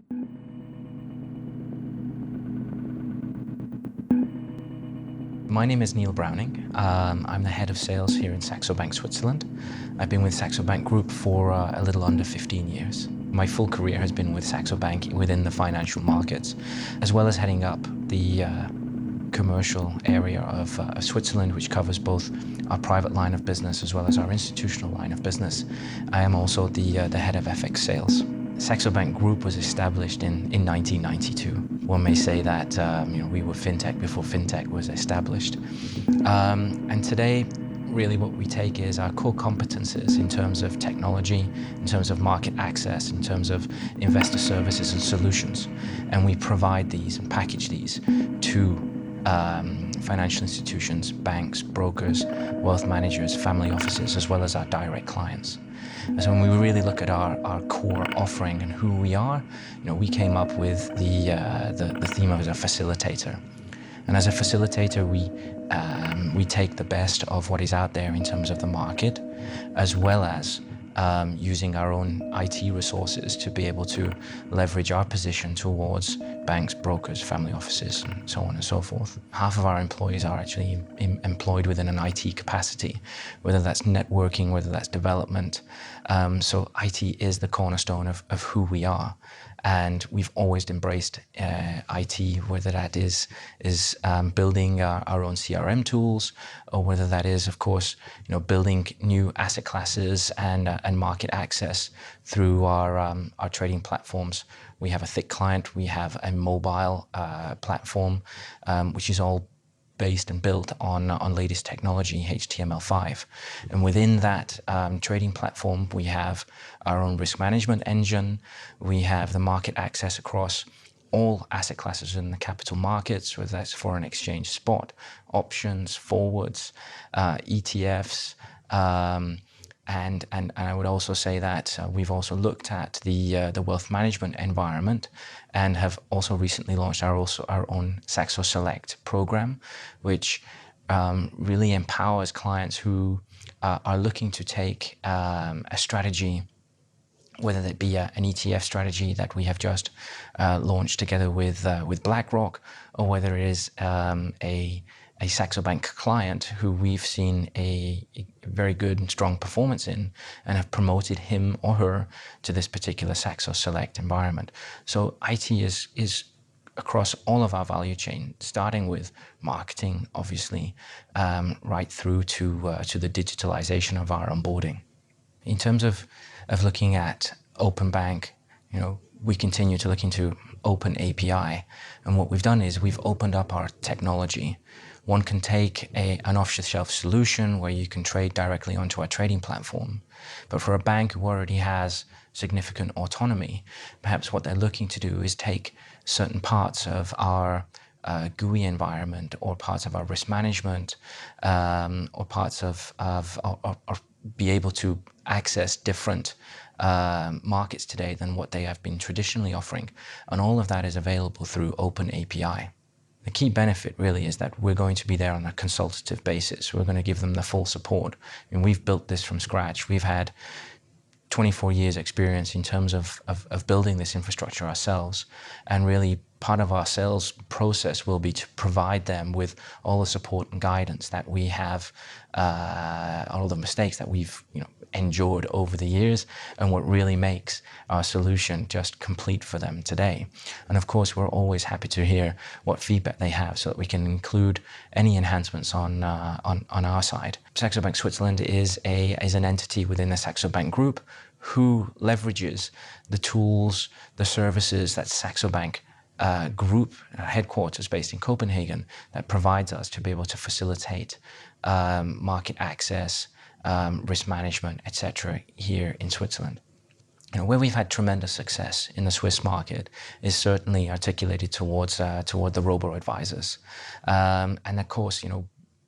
My name is Neil Browning. I'm the head of sales here in Saxo Bank, Switzerland. I've been with Saxo Bank Group for a little under 15 years. My full career has been with Saxo Bank within the financial markets, as well as heading up the commercial area of Switzerland, which covers both our private line of business as well as our institutional line of business. I am also the head of FX sales. Saxo Bank Group was established in 1992. One may say that we were FinTech before FinTech was established. And today, really what we take is our core competences in terms of technology, in terms of market access, in terms of investor services and solutions. And we provide these and package these to financial institutions, banks, brokers, wealth managers, family offices, as well as our direct clients. And so when we really look at our core offering and who we are, we came up with the theme of as a facilitator. And as a facilitator, we take the best of what is out there in terms of the market, as well as using our own IT resources to be able to leverage our position towards banks, brokers, family offices, and so on and so forth. Half of our employees are actually employed within an IT capacity, whether that's networking, whether that's development. So IT is the cornerstone of who we are. And we've always embraced IT, whether that is building our own CRM tools, or whether that is, of course, building new asset classes and market access through our trading platforms. We have a thick client, we have a mobile platform, which is all based and built on latest technology, HTML5. And within that trading platform, we have our own risk management engine. We have the market access across all asset classes in the capital markets, whether that's foreign exchange spot, options, forwards, ETFs, and I would also say that we've also looked at the wealth management environment and have also recently launched our own Saxo Select program, which really empowers clients who are looking to take a strategy, whether that be an ETF strategy that we have just launched together with BlackRock, or whether it is a Saxo Bank client who we've seen a very good and strong performance in and have promoted him or her to this particular Saxo Select environment. So IT is across all of our value chain, starting with marketing, obviously, right through to the digitalization of our onboarding. In terms of looking at Open Bank, we continue to look into Open API. And what we've done is we've opened up our technology. One can take an off-the-shelf solution where you can trade directly onto our trading platform. But for a bank who already has significant autonomy, perhaps what they're looking to do is take certain parts of our GUI environment, or parts of our risk management, or parts of or be able to access different markets today than what they have been traditionally offering. And all of that is available through Open API. The key benefit really is that we're going to be there on a consultative basis. We're going to give them the full support. And we've built this from scratch. We've had 24 years experience in terms of building this infrastructure ourselves. And really part of our sales process will be to provide them with all the support and guidance that we have, all the mistakes that we've endured over the years, and what really makes our solution just complete for them today. And of course, we're always happy to hear what feedback they have so that we can include any enhancements on our side. Saxo Bank Switzerland is an entity within the Saxo Bank Group who leverages the tools, the services that Saxo Bank Group, headquarters based in Copenhagen, that provides us to be able to facilitate market access, risk management, etc. here in Switzerland. Where we've had tremendous success in the Swiss market is certainly articulated toward the robo-advisors. And of course,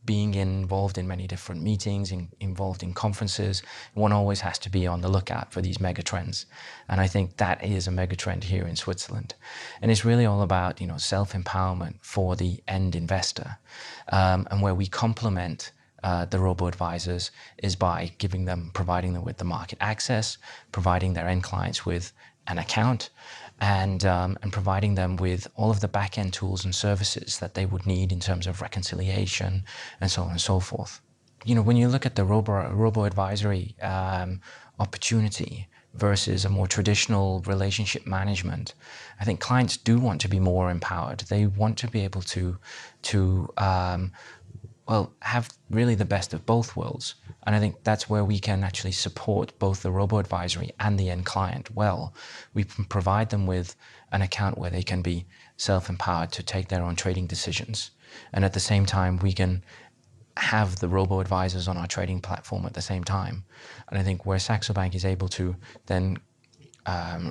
being involved in many different meetings, involved in conferences, one always has to be on the lookout for these mega trends. And I think that is a mega trend here in Switzerland. And it's really all about, self-empowerment for the end investor. And where we complement the robo-advisors is by providing them with the market access, providing their end clients with an account, and providing them with all of the back-end tools and services that they would need in terms of reconciliation and so on and so forth. When you look at the robo-advisory opportunity versus a more traditional relationship management, I think clients do want to be more empowered. They want to be able to have really the best of both worlds. And I think that's where we can actually support both the robo-advisory and the end client well. We can provide them with an account where they can be self-empowered to take their own trading decisions. And at the same time, we can have the robo-advisors on our trading platform at the same time. And I think where Saxo Bank is able to then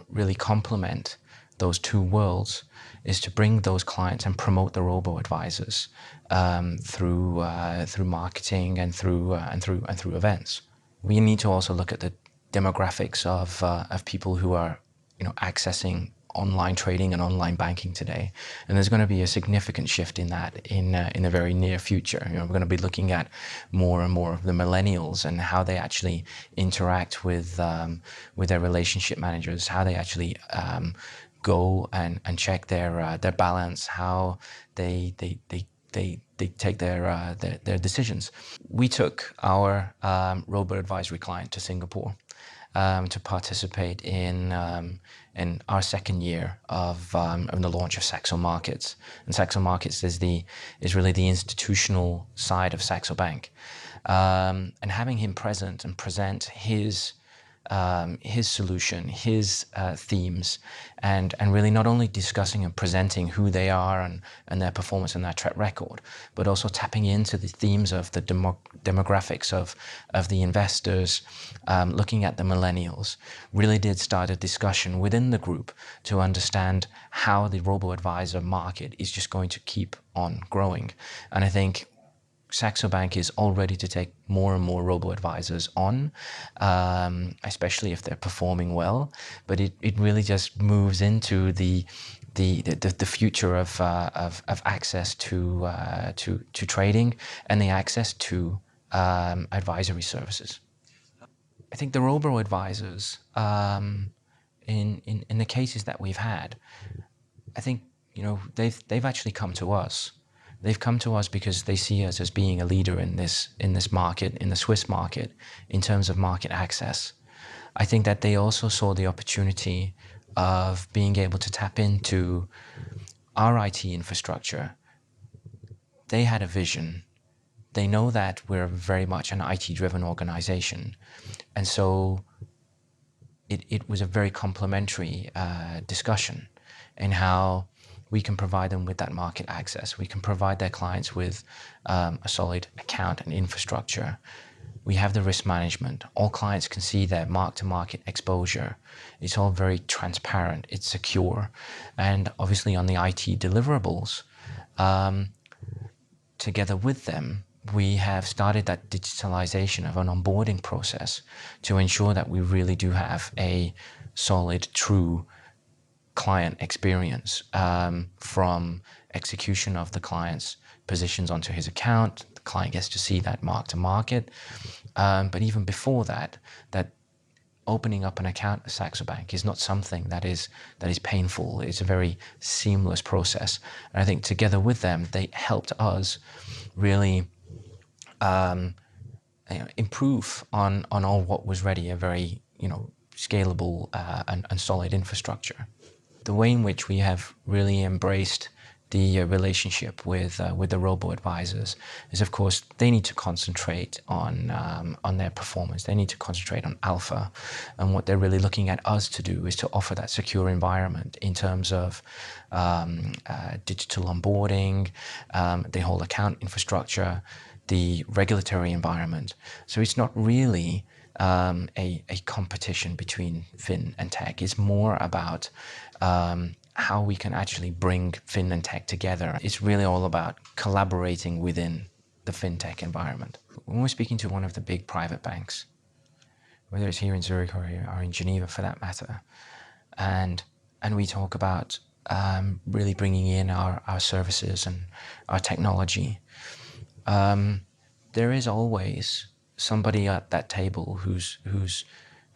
really complement those two worlds is to bring those clients and promote the robo-advisors through marketing and through events. We need to also look at the demographics of people who are accessing online trading and online banking today, and there's going to be a significant shift in that in the very near future. We're going to be looking at more and more of the millennials and how they actually interact with their relationship managers, how they actually go and check their balance, how they take their decisions. We took our robo-advisory client to Singapore to participate in our second year of the launch of Saxo Markets. And Saxo Markets is really the institutional side of Saxo Bank. And having him present and present his solution, his themes, and really not only discussing and presenting who they are and their performance and their track record, but also tapping into the themes of the demographics of the investors, looking at the millennials, really did start a discussion within the group to understand how the robo-advisor market is just going to keep on growing. And I think Saxo Bank is all ready to take more and more robo-advisors on, especially if they're performing well. But it really just moves into the future of access to trading and the access to advisory services. I think the robo-advisors, in the cases that we've had, I think they've actually come to us. They've come to us because they see us as being a leader in this market, in the Swiss market, in terms of market access. I think that they also saw the opportunity of being able to tap into our IT infrastructure. They had a vision. They know that we're very much an IT-driven organization. And so it was a very complementary discussion in how we can provide them with that market access. We can provide their clients with a solid account and infrastructure. We have the risk management. All clients can see their mark-to-market exposure. It's all very transparent. It's secure. And obviously on the IT deliverables, together with them, we have started that digitalization of an onboarding process to ensure that we really do have a solid, true client experience, from execution of the client's positions onto his account. The client gets to see that mark to market. But even before that opening up an account at Saxo Bank is not something that is painful. It's a very seamless process. And I think together with them, they helped us really improve on all what was already a very scalable and solid infrastructure. The way in which we have really embraced the relationship with the robo-advisors is, of course, they need to concentrate on their performance. They need to concentrate on alpha. And what they're really looking at us to do is to offer that secure environment in terms of digital onboarding, the whole account infrastructure, the regulatory environment. So it's not really a competition between fin and tech. It's more about how we can actually bring fin and tech together. It's really all about collaborating within the fintech environment. When we're speaking to one of the big private banks, whether it's here in Zurich or in Geneva for that matter, and we talk about really bringing in our services and our technology, there is always somebody at that table who's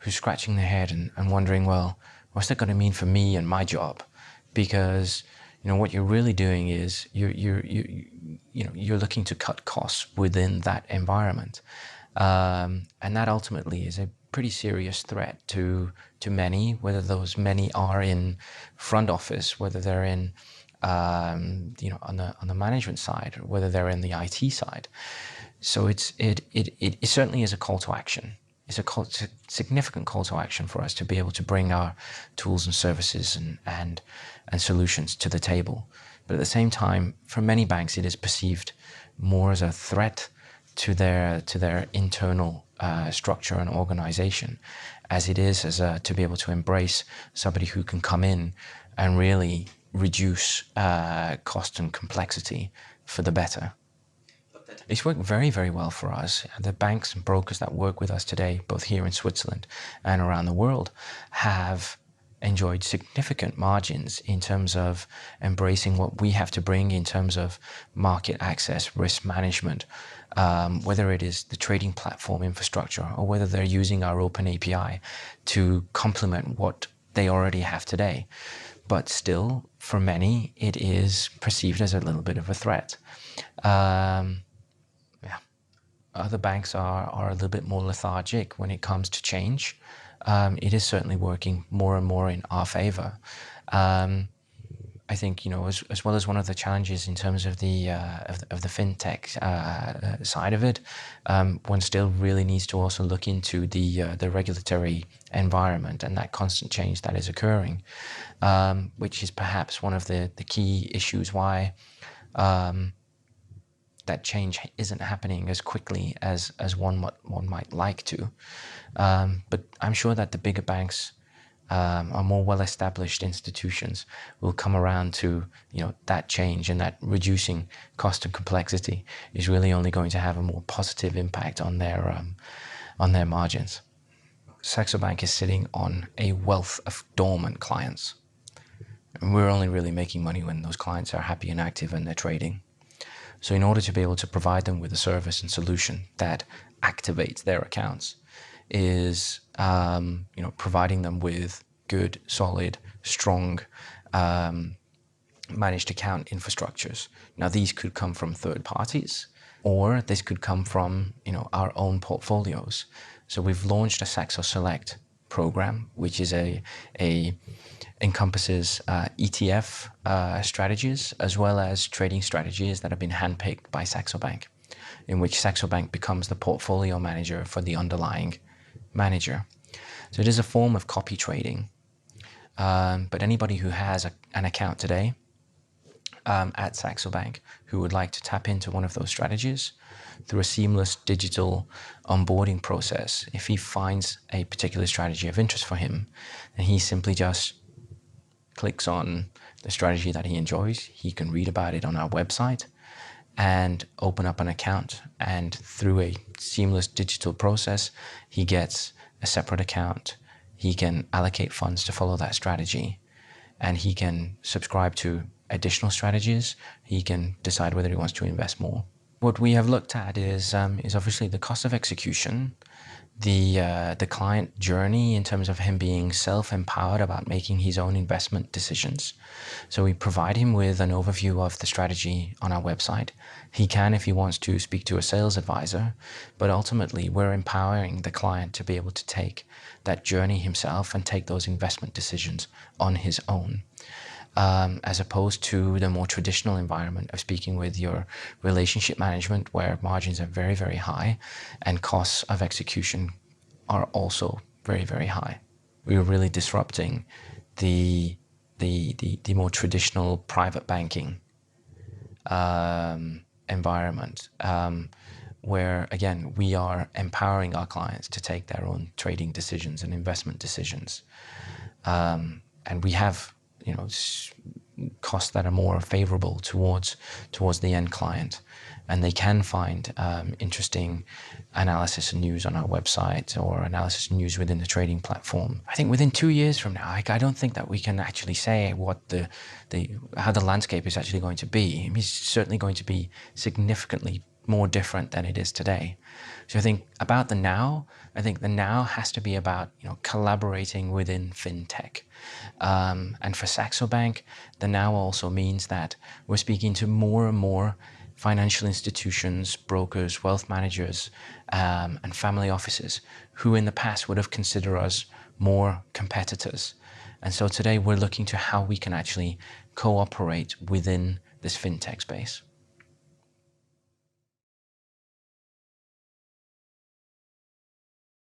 scratching their head and wondering, well, what's that going to mean for me and my job? Because what you're really doing is you're looking to cut costs within that environment, and that ultimately is a pretty serious threat to many, whether those many are in front office, whether they're in on the management side, or whether they're in the IT side. So it certainly is a call to action. It's a significant call to action for us to be able to bring our tools and services and solutions to the table. But at the same time, for many banks, it is perceived more as a threat to their internal structure and organization, as it is to be able to embrace somebody who can come in and really reduce cost and complexity for the better. It's worked very, very well for us. The banks and brokers that work with us today, both here in Switzerland and around the world, have enjoyed significant margins in terms of embracing what we have to bring in terms of market access, risk management, whether it is the trading platform infrastructure or whether they're using our open API to complement what they already have today. But still, for many, it is perceived as a little bit of a threat. Other banks are a little bit more lethargic when it comes to change. It is certainly working more and more in our favor. I think, as well as one of the challenges in terms of the fintech side of it, one still really needs to also look into the regulatory environment and that constant change that is occurring, which is perhaps one of the key issues why that change isn't happening as quickly as one might like to. But I'm sure that the bigger banks, our more well-established institutions, will come around to that change, and that reducing cost and complexity is really only going to have a more positive impact on their margins. Saxo Bank is sitting on a wealth of dormant clients, and we're only really making money when those clients are happy and active and they're trading. So in order to be able to provide them with a service and solution that activates their accounts, is providing them with good, solid, strong managed account infrastructures. Now, these could come from third parties, or this could come from our own portfolios. So we've launched a Saxo Select program, which is encompasses ETF strategies as well as trading strategies that have been handpicked by Saxo Bank, in which Saxo Bank becomes the portfolio manager for the underlying manager. So it is a form of copy trading, but anybody who has an account today at Saxo Bank who would like to tap into one of those strategies through a seamless digital onboarding process, if he finds a particular strategy of interest for him, then he simply just clicks on the strategy that he enjoys. He can read about it on our website and open up an account, and through a seamless digital process, he gets a separate account. He can allocate funds to follow that strategy, and he can subscribe to additional strategies. He can decide whether he wants to invest more. What we have looked at is obviously the cost of execution, the client journey in terms of him being self-empowered about making his own investment decisions. So we provide him with an overview of the strategy on our website. He can, if he wants to, speak to a sales advisor, but ultimately we're empowering the client to be able to take that journey himself and take those investment decisions on his own. As opposed to the more traditional environment of speaking with your relationship management, where margins are very, very high and costs of execution are also very, very high. We are really disrupting the more traditional private banking environment, where again we are empowering our clients to take their own trading decisions and investment decisions, and we have costs that are more favorable towards the end client, and they can find interesting analysis and news on our website, or analysis and news within the trading platform. I think within 2 years from now, I don't think that we can actually say what how the landscape is actually going to be. It's certainly going to be significantly more different than it is today. So I think about the now, I think the now has to be about collaborating within FinTech. And for Saxo Bank, the now also means that we're speaking to more and more financial institutions, brokers, wealth managers, and family offices who in the past would have considered us more competitors. And so today we're looking to how we can actually cooperate within this FinTech space.